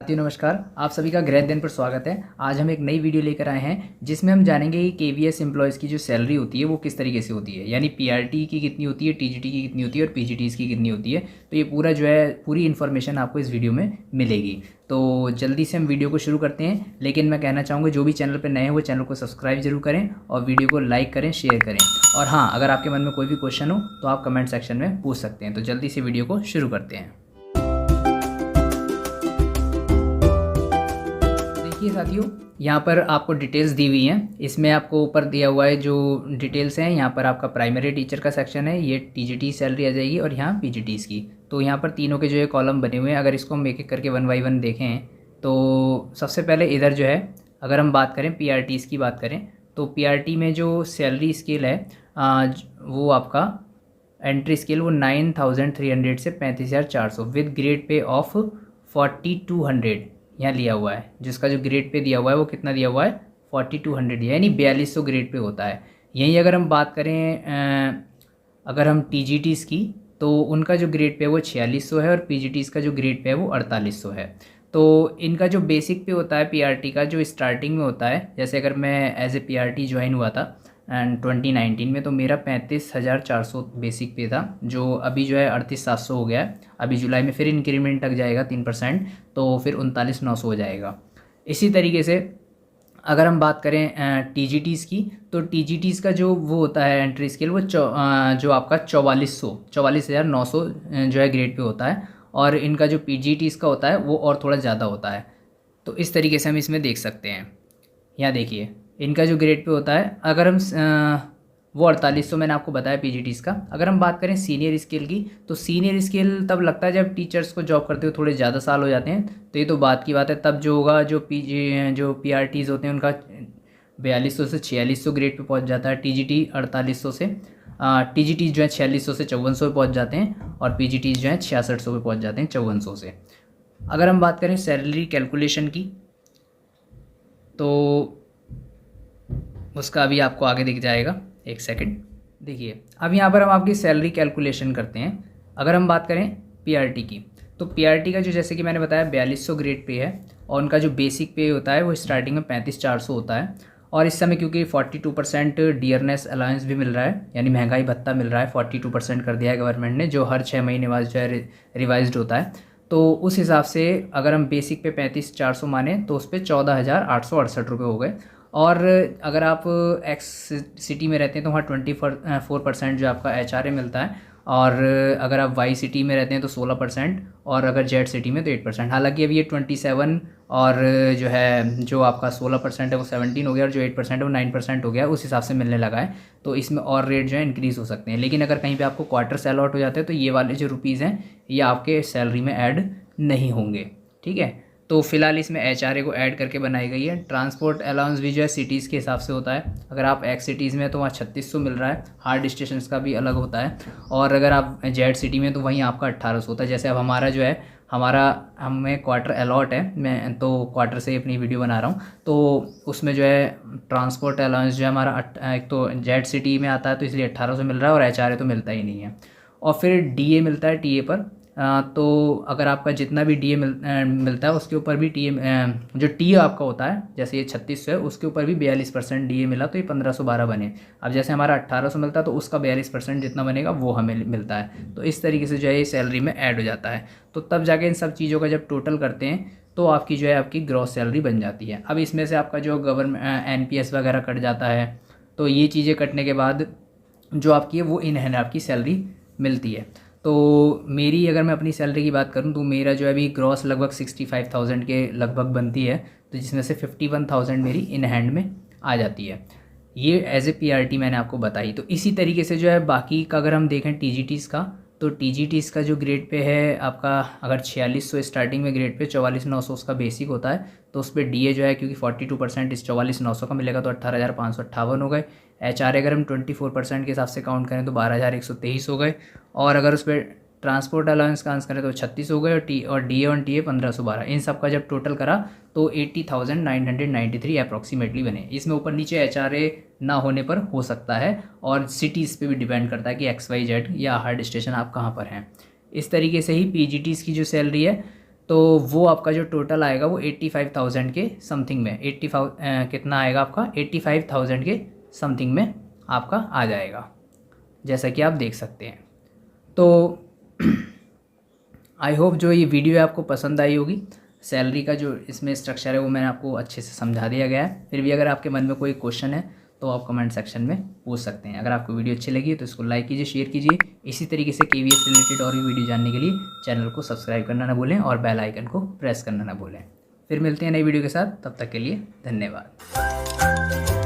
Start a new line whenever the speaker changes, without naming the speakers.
साथियों नमस्कार, आप सभी का गृह अध्ययन पर स्वागत है। आज हम एक नई वीडियो लेकर आए हैं जिसमें हम जानेंगे कि केवीएस एम्प्लॉयज़ की जो सैलरी होती है वो किस तरीके से होती है, यानी पीआरटी की कितनी होती है, टीजीटी की कितनी होती है और पीजीटीज़ की कितनी होती है। तो ये पूरा जो है पूरी इन्फॉर्मेशन आपको इस वीडियो में मिलेगी। तो जल्दी से हम वीडियो को शुरू करते हैं, लेकिन मैं कहना चाहूँगा जो भी चैनल पर नए हैं वो चैनल को सब्सक्राइब जरूर करें और वीडियो को लाइक करें, शेयर करें। और हाँ, अगर आपके मन में कोई भी क्वेश्चन हो तो आप कमेंट सेक्शन में पूछ सकते हैं। तो जल्दी से वीडियो को शुरू करते हैं। देखिए साथियों, यहाँ पर आपको डिटेल्स दी हुई हैं। इसमें आपको ऊपर दिया हुआ है जो डिटेल्स हैं। यहाँ पर आपका प्राइमरी टीचर का सेक्शन है, ये टीजीटी सैलरी आ जाएगी और यहाँ पीजीटीज़ की। तो यहाँ पर तीनों के जो है कॉलम बने हुए हैं। अगर इसको हम एक एक करके 1 बाय 1 देखें तो सबसे पहले इधर जो है, अगर हम बात करें पीआरटीज़ की बात करें तो पीआरटी में जो सैलरी स्केल है वो आपका एंट्री स्केल वो 9300 से 35,400 विद ग्रेड पे ऑफ 4200 यहाँ लिया हुआ है। जिसका जो ग्रेड पे दिया हुआ है वो कितना दिया हुआ है, 4200, यानी 4200 ग्रेड पे होता है। यहीं अगर हम बात करें अगर हम टीजीटीज़ की तो उनका जो ग्रेड पे है वो 4600 है और पीजीटीज़ का जो ग्रेड पे है वो 4800 है। तो इनका जो बेसिक पे होता है पीआरटी का, जो स्टार्टिंग में होता है, जैसे अगर मैं एज ए पीआरटी ज्वाइन हुआ था एंड 2019 में, तो मेरा 35,400 बेसिक पे था, जो अभी जो है 38,700 हो गया है। अभी जुलाई में फिर इंक्रीमेंट लग जाएगा 3%, तो फिर 39,900 हो जाएगा। इसी तरीके से अगर हम बात करें टीजीटीज़ की तो टीजीटीज़ का जो वो होता है एंट्री स्केल वो जो आपका 44,900 जो है ग्रेड पे होता है। और इनका जो पीजीटीज़ का होता है वो और थोड़ा ज़्यादा होता है। तो इस तरीके से हम इसमें देख सकते हैं। यहाँ देखिए इनका जो ग्रेड पे होता है, अगर हम वो 4800 मैंने आपको बताया पीजीटीज़ का। अगर हम बात करें सीनियर स्केल की तो सीनियर स्केल तब लगता है जब टीचर्स को जॉब करते हुए थोड़े ज़्यादा साल हो जाते हैं। तो ये तो बात की बात है, तब जो होगा जो पीआरटीज़ होते हैं उनका 4200 से 4600 ग्रेड पे पहुंच जाता है। टीजीटी 4800 से टीजीटी जो है 4600 से 5400 पे पहुंच जाते हैं और पीजीटी जो है 6600 पे पहुंच जाते हैं 5400 से। अगर हम बात करें सैलरी कैलकुलेशन की तो उसका अभी आपको आगे दिख जाएगा, एक सेकंड। देखिए अब यहाँ पर हम आपकी सैलरी कैलकुलेशन करते हैं। अगर हम बात करें पीआरटी की तो पीआरटी का जो, जैसे कि मैंने बताया, 4200 ग्रेड पे है और उनका जो बेसिक पे होता है वो स्टार्टिंग में 35,400 होता है। और इस समय क्योंकि 42% डियरनेस अलाउंस भी मिल रहा है, यानी महंगाई भत्ता मिल रहा है, 42% कर दिया है गवर्नमेंट ने, जो हर 6 महीने बाद जो है रिवाइज्ड होता है। तो उस हिसाब से अगर हम बेसिक पे 35,400 माने तो उस पर 14,868 रुपये हो गए। और अगर आप एक्स सिटी में रहते हैं तो वहाँ 24% जो आपका एचआरए मिलता है, और अगर आप वाई सिटी में रहते हैं तो 16%, और अगर जेड सिटी में तो 8%। हालांकि अभी ये 27 और जो है जो आपका 16% है वो 17 हो गया और जो 8% है वो 9% हो गया, उस हिसाब से मिलने लगा है। तो इसमें और रेट जो है इंक्रीज़ हो सकते हैं। लेकिन अगर कहीं पे आपको क्वार्टर से अलॉट हो जाते हैं तो ये वाले जो रुपीज़ हैं ये आपके सैलरी में ऐड नहीं होंगे, ठीक है। तो फिलहाल इसमें एचआरए को ऐड करके बनाई गई है। ट्रांसपोर्ट अलाउंस भी जो है सिटीज़ के हिसाब से होता है। अगर आप एक्स सिटीज़ में तो वहाँ 3600 मिल रहा है, हार्ड स्टेशन का भी अलग होता है। और अगर आप जेड सिटी में तो वहीं आपका 1800 होता है। जैसे अब हमारा जो है हमें क्वार्टर अलॉट है, मैं तो क्वार्टर से अपनी वीडियो बना रहा हूँ, तो उसमें जो है ट्रांसपोर्ट अलाउंस जो है हमारा एक तो जेड सिटी में आता है तो इसलिए 1800 मिल रहा है, और एचआरए तो मिलता ही नहीं है। और फिर डीए मिलता है टीए पर। तो अगर आपका जितना भी डीए मिलता है उसके ऊपर भी जो टीए आपका होता है, जैसे ये 3600 है, उसके ऊपर भी 42% डीए मिला तो ये 1512 बने। अब जैसे हमारा 1800 मिलता है तो उसका 42% जितना बनेगा वो हमें मिलता है। तो इस तरीके से जो है ये सैलरी में ऐड हो जाता है। तो तब जाके इन सब चीज़ों का जब टोटल करते हैं तो आपकी जो है आपकी ग्रॉस सैलरी बन जाती है। अब इसमें से आपका जो गवर्नमेंट एनपीएस वगैरह कट जाता है, तो ये चीज़ें कटने के बाद जो आपकी है वो इन हैंड आपकी सैलरी मिलती है। तो मेरी अगर मैं अपनी सैलरी की बात करूं तो मेरा जो है अभी ग्रॉस लगभग 65,000 के लगभग बनती है, तो जिसमें से 51,000 मेरी इन हैंड में आ जाती है। ये एज ए पीआरटी मैंने आपको बताई। तो इसी तरीके से जो है बाकी का अगर हम देखें टीजीटीज़ का, तो टीजीटीज़ का जो ग्रेड पे है आपका, अगर 4600 स्टार्टिंग में ग्रेड पे, 44,900 उसका बेसिक होता है, तो उस पर डीए जो है क्योंकि 42% इस 44,900 का मिलेगा तो 18,558 हो गए। एचआरए अगर हम 24% के हिसाब से काउंट करें तो 12,123 हो गए। और अगर उस पर ट्रांसपोर्ट अलाउंस का आंसर करें तो 36 हो गए, और डीए और टीए 1512। इन सब का जब टोटल करा तो 80,993 अप्रॉक्सीमेटली बने। इसमें ऊपर नीचे एचआरए ना होने पर हो सकता है, और सिटीज़ पे भी डिपेंड करता है कि XYZ या हार्ड स्टेशन आप कहाँ पर हैं। इस तरीके से ही पीजीटीज़ की जो सैलरी है तो वो आपका जो टोटल आएगा वो 85,000 के समथिंग में, 85 कितना आएगा आपका 85,000 के समथिंग में आपका आ जाएगा, जैसा कि आप देख सकते हैं। तो आई होप जो ये वीडियो है आपको पसंद आई होगी। सैलरी का जो इसमें स्ट्रक्चर है वो मैंने आपको अच्छे से समझा दिया गया है। फिर भी अगर आपके मन में कोई क्वेश्चन है तो आप कमेंट सेक्शन में पूछ सकते हैं। अगर आपको वीडियो अच्छी लगी तो इसको लाइक कीजिए, शेयर कीजिए। इसी तरीके से KVS रिलेटेड और भी वीडियो जानने के लिए चैनल को सब्सक्राइब करना ना भूलें और बेल आइकन को प्रेस करना ना भूलें। फिर मिलते हैं नई वीडियो के साथ, तब तक के लिए धन्यवाद।